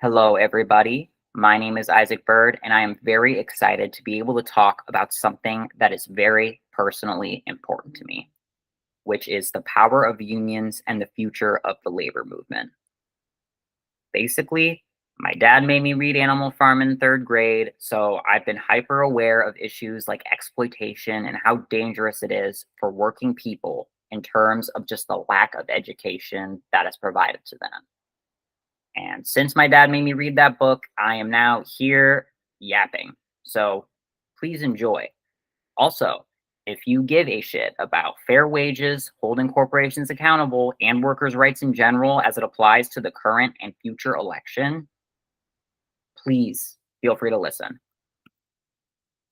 Hello, everybody. My name is Isaac Bird, and I am very excited to be able to talk about something that is very personally important to me, which is the power of unions and the future of the labor movement. Basically, my dad made me read Animal Farm in third grade, so I've been hyper aware of issues like exploitation and how dangerous it is for working people in terms of just the lack of education that is provided to them. And since my dad made me read that book, I am now here yapping. So please enjoy. Also, if you give a shit about fair wages, holding corporations accountable, and workers' rights in general as it applies to the current and future election, please feel free to listen.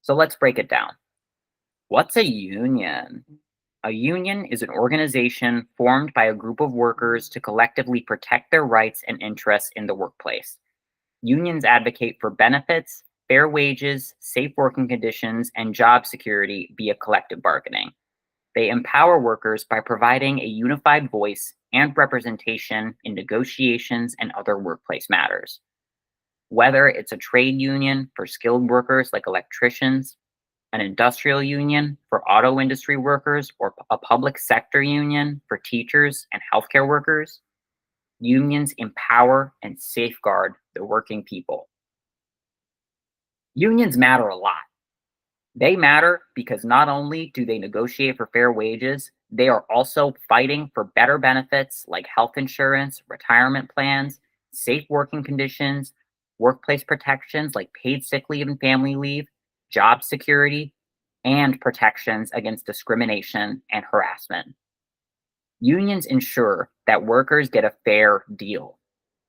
So let's break it down. What's a union? A union is an organization formed by a group of workers to collectively protect their rights and interests in the workplace. Unions advocate for benefits, fair wages, safe working conditions, and job security via collective bargaining. They empower workers by providing a unified voice and representation in negotiations and other workplace matters. Whether it's a trade union for skilled workers like electricians, an industrial union for auto industry workers, or a public sector union for teachers and healthcare workers, unions empower and safeguard the working people. Unions matter a lot. They matter because not only do they negotiate for fair wages, they are also fighting for better benefits like health insurance, retirement plans, safe working conditions, workplace protections like paid sick leave and family leave, job security, and protections against discrimination and harassment. Unions ensure that workers get a fair deal.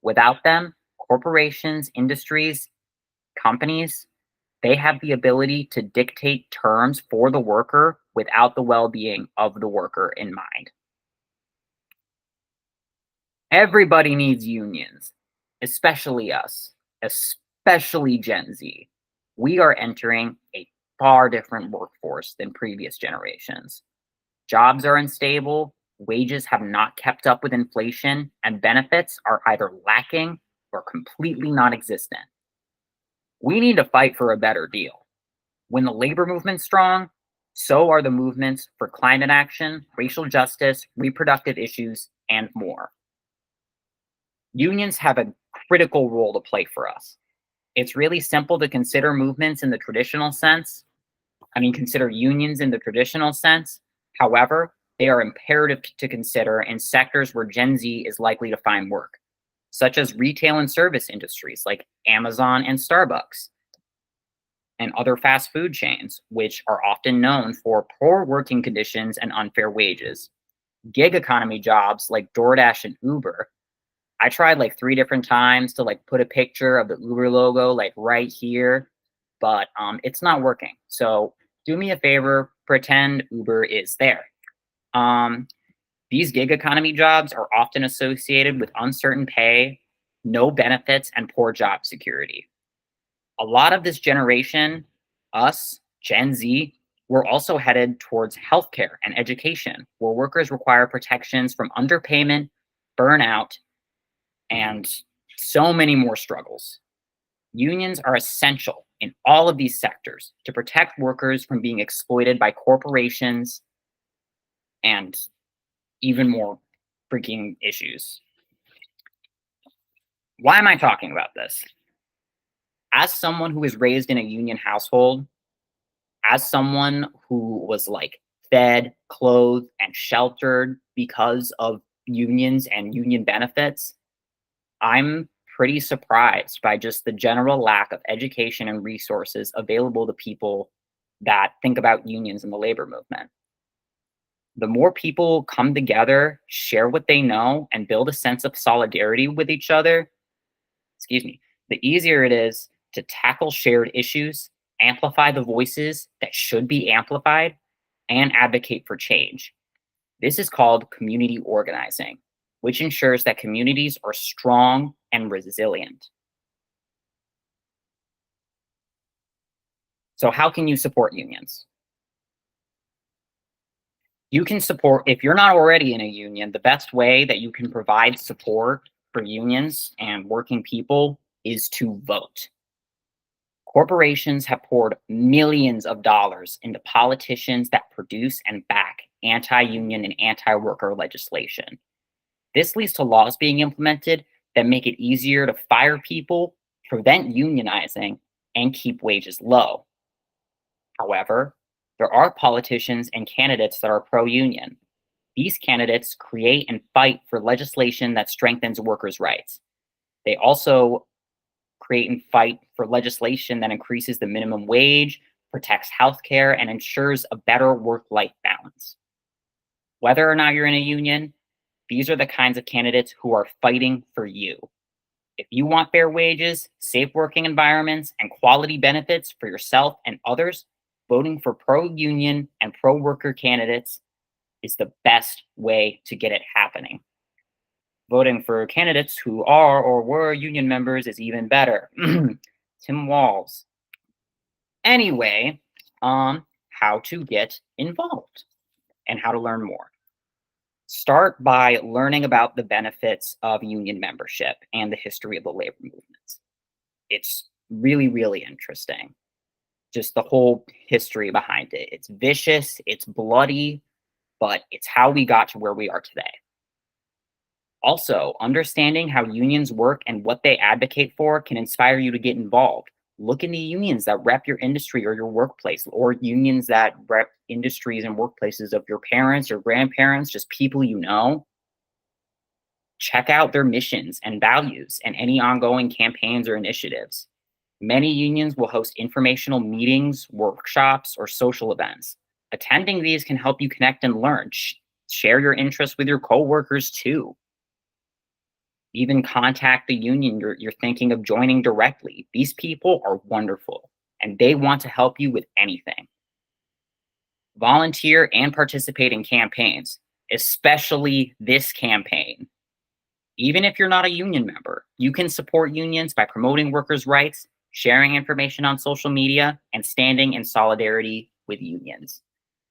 Without them, corporations, industries, companies, they have the ability to dictate terms for the worker without the well being of the worker in mind. Everybody needs unions, especially us, especially Gen Z. We are entering a far different workforce than previous generations. Jobs are unstable, wages have not kept up with inflation, and benefits are either lacking or completely non existent. We need to fight for a better deal. When the labor movement's strong, so are the movements for climate action, racial justice, reproductive issues, and more. Unions have a critical role to play for us. It's really simple to consider movements in the traditional sense. Consider unions in the traditional sense. However, they are imperative to consider in sectors where Gen Z is likely to find work, such as retail and service industries like Amazon and Starbucks, and other fast food chains, which are often known for poor working conditions and unfair wages. Gig economy jobs like DoorDash and Uber. I tried like 3 different times to like put a picture of the Uber logo like right here, but it's not working. So do me a favor, pretend Uber is there. Um, these gig economy jobs are often associated with uncertain pay, no benefits, and poor job security. A lot of this generation, us, Gen Z, we're also headed towards healthcare and education, where workers require protections from underpayment, burnout, and so many more struggles. Unions are essential in all of these sectors to protect workers from being exploited by corporations and even more freaking issues. Why am I talking about this? As someone who was raised in a union household, as someone who was like fed, clothed, and sheltered because of unions and union benefits, I'm pretty surprised by just the general lack of education and resources available to people that think about unions and the labor movement. The more people come together, share what they know, and build a sense of solidarity with each other, the easier it is to tackle shared issues, amplify the voices that should be amplified, and advocate for change. This is called community organizing, which ensures that communities are strong and resilient. So, how can you support unions? You can support, if you're not already in a union, the best way that you can provide support for unions and working people is to vote. Corporations have poured millions of dollars into politicians that produce and back anti union and anti worker legislation. This leads to laws being implemented that make it easier to fire people, prevent unionizing, and keep wages low. However, there are politicians and candidates that are pro union. These candidates create and fight for legislation that strengthens workers' rights. They also create and fight for legislation that increases the minimum wage, protects healthcare, and ensures a better work life balance. Whether or not you're in a union, these are the kinds of candidates who are fighting for you. If you want fair wages, safe working environments, and quality benefits for yourself and others, voting for pro union and pro worker candidates is the best way to get it happening. Voting for candidates who are or were union members is even better. Tim Walls. Anyway, how to get involved and how to learn more. Start by learning about the benefits of union membership and the history of the labor movements. It's really, really interesting. Just the whole history behind it. It's vicious, it's bloody, but it's how we got to where we are today. Also, understanding how unions work and what they advocate for can inspire you to get involved. Look into unions that rep your industry or your workplace, or unions that rep industries and workplaces of your parents or grandparents, just people you know. Check out their missions and values and any ongoing campaigns or initiatives. Many unions will host informational meetings, workshops, or social events. Attending these can help you connect and learn. Share your interests with your coworkers too. Even contact the union you're thinking of joining directly. These people are wonderful and they want to help you with anything. Volunteer and participate in campaigns, especially this campaign. Even if you're not a union member, you can support unions by promoting workers' rights, sharing information on social media, and standing in solidarity with unions.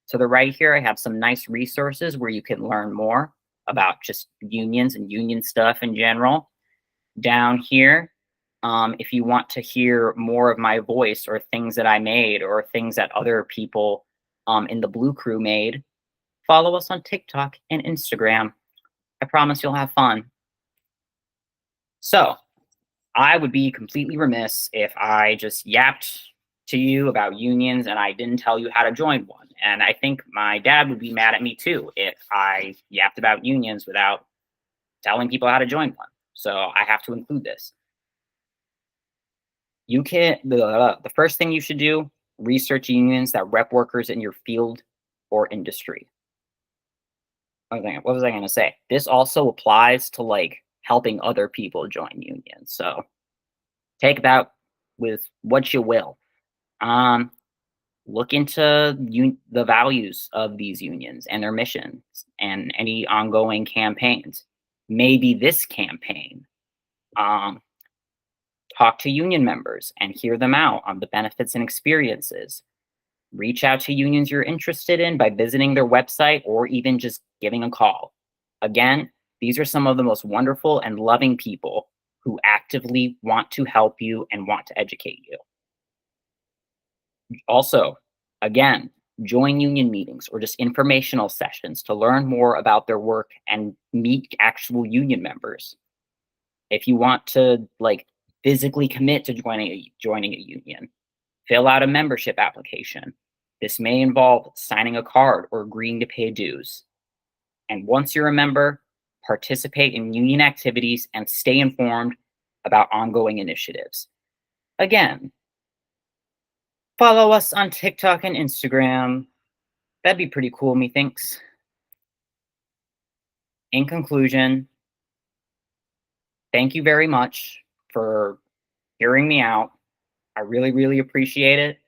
To the right here, I have some nice resources where you can learn more about just unions and union stuff in general. Down here, if you want to hear more of my voice or things that I made or things that other people in the Blue Crew made, follow us on TikTok and Instagram. I promise you'll have fun. So, I would be completely remiss if I just yapped to you about unions and I didn't tell you how to join one. And I think my dad would be mad at me too if I yapped about unions without telling people how to join one. So I have to include this. You can the first thing you should do, research unions that rep workers in your field or industry. What was I going to say? This also applies to like helping other people join unions. So take that with what you will. Um, Look into the values of these unions and their missions and any ongoing campaigns. Maybe this campaign. Um, Talk to union members and hear them out on the benefits and experiences. Reach out to unions you're interested in by visiting their website or even just giving a call. Again, these are some of the most wonderful and loving people who actively want to help you and want to educate you. Also, again, join union meetings or just informational sessions to learn more about their work and meet actual union members. If you want to like physically commit to joining a union, fill out a membership application. This may involve signing a card or agreeing to pay dues. And once you're a member, participate in union activities and stay informed about ongoing initiatives. Again, follow us on TikTok and Instagram. That'd be pretty cool, methinks. In conclusion, thank you very much for hearing me out. I really, really appreciate it.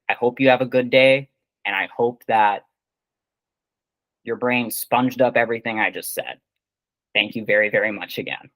I hope you have a good day, and I hope that your brain sponged up everything I just said. Thank you very, very much again.